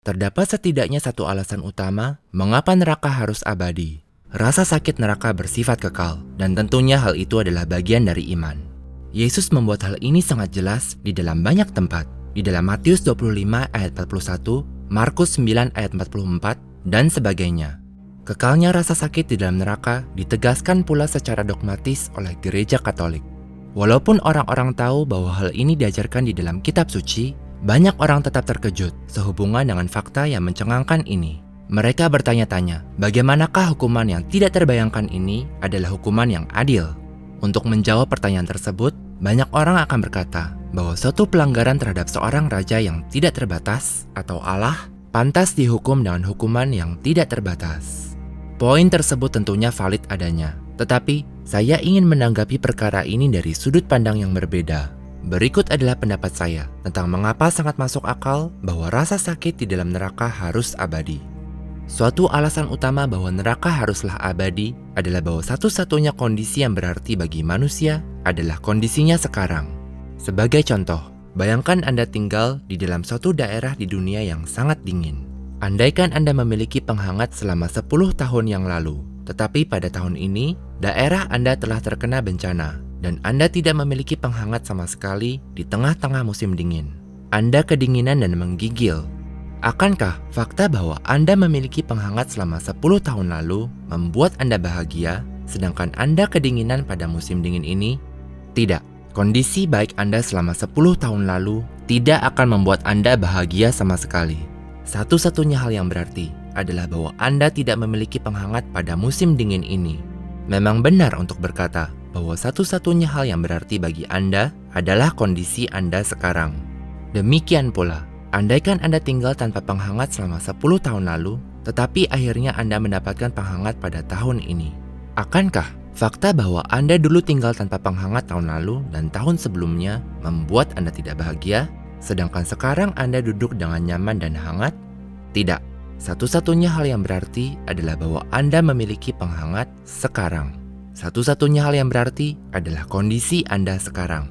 Terdapat setidaknya satu alasan utama mengapa neraka harus abadi. Rasa sakit neraka bersifat kekal, dan tentunya hal itu adalah bagian dari iman. Yesus membuat hal ini sangat jelas di dalam banyak tempat, di dalam Matius 25 ayat 41, Markus 9 ayat 44, dan sebagainya. Kekalnya rasa sakit di dalam neraka ditegaskan pula secara dogmatis oleh gereja Katolik. Walaupun orang-orang tahu bahwa hal ini diajarkan di dalam kitab suci, banyak orang tetap terkejut sehubungan dengan fakta yang mencengangkan ini. Mereka bertanya-tanya, bagaimanakah hukuman yang tidak terbayangkan ini adalah hukuman yang adil? Untuk menjawab pertanyaan tersebut, banyak orang akan berkata bahwa suatu pelanggaran terhadap seorang raja yang tidak terbatas atau Allah pantas dihukum dengan hukuman yang tidak terbatas. Poin tersebut tentunya valid adanya, tetapi saya ingin menanggapi perkara ini dari sudut pandang yang berbeda. Berikut adalah pendapat saya tentang mengapa sangat masuk akal bahwa rasa sakit di dalam neraka harus abadi. Suatu alasan utama bahwa neraka haruslah abadi adalah bahwa satu-satunya kondisi yang berarti bagi manusia adalah kondisinya sekarang. Sebagai contoh, bayangkan Anda tinggal di dalam suatu daerah di dunia yang sangat dingin. Andaikan Anda memiliki penghangat selama 10 tahun yang lalu, tetapi pada tahun ini, daerah Anda telah terkena bencana, dan Anda tidak memiliki penghangat sama sekali di tengah-tengah musim dingin. Anda kedinginan dan menggigil. Akankah fakta bahwa Anda memiliki penghangat selama 10 tahun lalu membuat Anda bahagia, sedangkan Anda kedinginan pada musim dingin ini? Tidak. Kondisi baik Anda selama 10 tahun lalu tidak akan membuat Anda bahagia sama sekali. Satu-satunya hal yang berarti adalah bahwa Anda tidak memiliki penghangat pada musim dingin ini. Memang benar untuk berkata bahwa satu-satunya hal yang berarti bagi Anda adalah kondisi Anda sekarang. Demikian pula, andaikan Anda tinggal tanpa penghangat selama 10 tahun lalu, tetapi akhirnya Anda mendapatkan penghangat pada tahun ini. Akankah fakta bahwa Anda dulu tinggal tanpa penghangat tahun lalu dan tahun sebelumnya membuat Anda tidak bahagia, sedangkan sekarang Anda duduk dengan nyaman dan hangat? Tidak. Satu-satunya hal yang berarti adalah bahwa Anda memiliki penghangat sekarang. Satu-satunya hal yang berarti adalah kondisi Anda sekarang.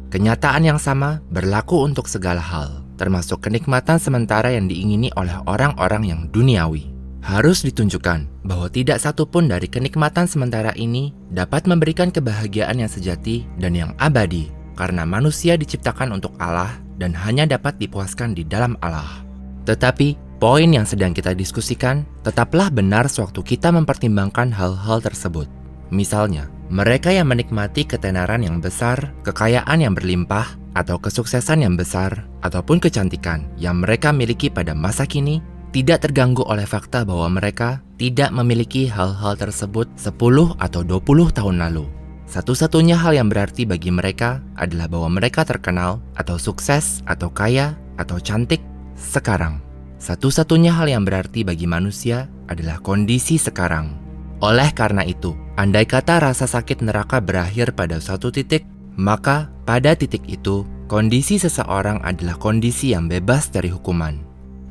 Kenyataan yang sama berlaku untuk segala hal, termasuk kenikmatan sementara yang diingini oleh orang-orang yang duniawi. Harus ditunjukkan bahwa tidak satu pun dari kenikmatan sementara ini dapat memberikan kebahagiaan yang sejati dan yang abadi, karena manusia diciptakan untuk Allah dan hanya dapat dipuaskan di dalam Allah. Tetapi, poin yang sedang kita diskusikan tetaplah benar sewaktu kita mempertimbangkan hal-hal tersebut. Misalnya, mereka yang menikmati ketenaran yang besar, kekayaan yang berlimpah, atau kesuksesan yang besar, ataupun kecantikan yang mereka miliki pada masa kini, tidak terganggu oleh fakta bahwa mereka tidak memiliki hal-hal tersebut 10 atau 20 tahun lalu. Satu-satunya hal yang berarti bagi mereka adalah bahwa mereka terkenal, atau sukses, atau kaya, atau cantik sekarang. Satu-satunya hal yang berarti bagi manusia adalah kondisi sekarang. Oleh karena itu, andai kata rasa sakit neraka berakhir pada suatu titik, maka pada titik itu, kondisi seseorang adalah kondisi yang bebas dari hukuman.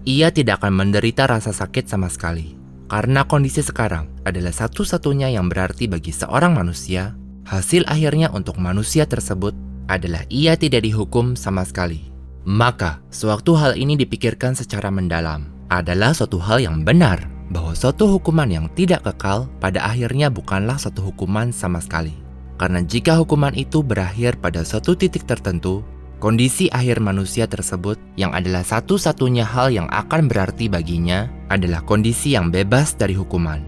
Ia tidak akan menderita rasa sakit sama sekali, karena kondisi sekarang adalah satu-satunya yang berarti bagi seorang manusia. Hasil akhirnya untuk manusia tersebut adalah ia tidak dihukum sama sekali. Maka, sewaktu hal ini dipikirkan secara mendalam, adalah suatu hal yang benar bahwa suatu hukuman yang tidak kekal pada akhirnya bukanlah suatu hukuman sama sekali. Karena jika hukuman itu berakhir pada suatu titik tertentu, kondisi akhir manusia tersebut yang adalah satu-satunya hal yang akan berarti baginya adalah kondisi yang bebas dari hukuman.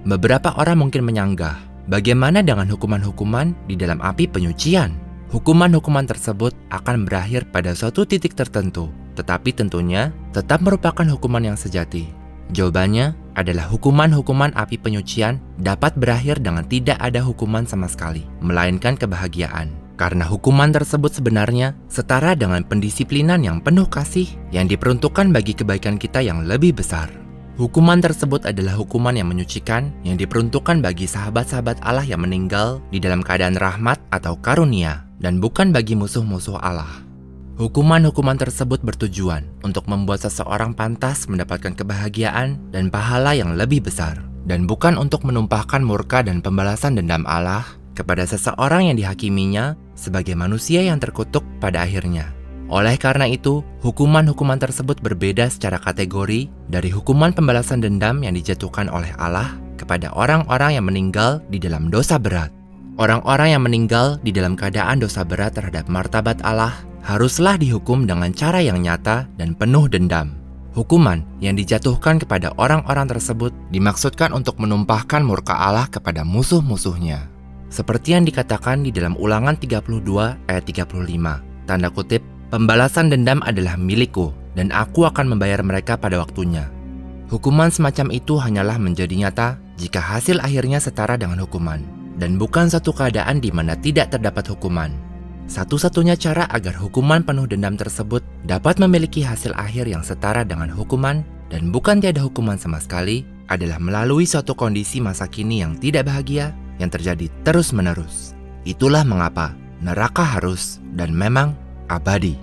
Beberapa orang mungkin menyanggah, bagaimana dengan hukuman-hukuman di dalam api penyucian? Hukuman-hukuman tersebut akan berakhir pada suatu titik tertentu, tetapi tentunya tetap merupakan hukuman yang sejati. Jawabannya adalah hukuman-hukuman api penyucian dapat berakhir dengan tidak ada hukuman sama sekali, melainkan kebahagiaan. Karena hukuman tersebut sebenarnya setara dengan pendisiplinan yang penuh kasih yang diperuntukkan bagi kebaikan kita yang lebih besar. Hukuman tersebut adalah hukuman yang menyucikan yang diperuntukkan bagi sahabat-sahabat Allah yang meninggal di dalam keadaan rahmat atau karunia, dan bukan bagi musuh-musuh Allah. Hukuman-hukuman tersebut bertujuan untuk membuat seseorang pantas mendapatkan kebahagiaan dan pahala yang lebih besar, dan bukan untuk menumpahkan murka dan pembalasan dendam Allah kepada seseorang yang dihakiminya sebagai manusia yang terkutuk pada akhirnya. Oleh karena itu, hukuman-hukuman tersebut berbeda secara kategori dari hukuman pembalasan dendam yang dijatuhkan oleh Allah kepada orang-orang yang meninggal di dalam dosa berat. Orang-orang yang meninggal di dalam keadaan dosa berat terhadap martabat Allah haruslah dihukum dengan cara yang nyata dan penuh dendam. Hukuman yang dijatuhkan kepada orang-orang tersebut dimaksudkan untuk menumpahkan murka Allah kepada musuh-musuhnya. Seperti yang dikatakan di dalam Ulangan 32 ayat 35, tanda kutip, "Pembalasan dendam adalah milikku, dan aku akan membayar mereka pada waktunya." Hukuman semacam itu hanyalah menjadi nyata jika hasil akhirnya setara dengan hukuman, dan bukan satu keadaan di mana tidak terdapat hukuman. Satu-satunya cara agar hukuman penuh dendam tersebut dapat memiliki hasil akhir yang setara dengan hukuman, dan bukan tiada hukuman sama sekali, adalah melalui suatu kondisi masa kini yang tidak bahagia yang terjadi terus-menerus. Itulah mengapa neraka harus dan memang abadi.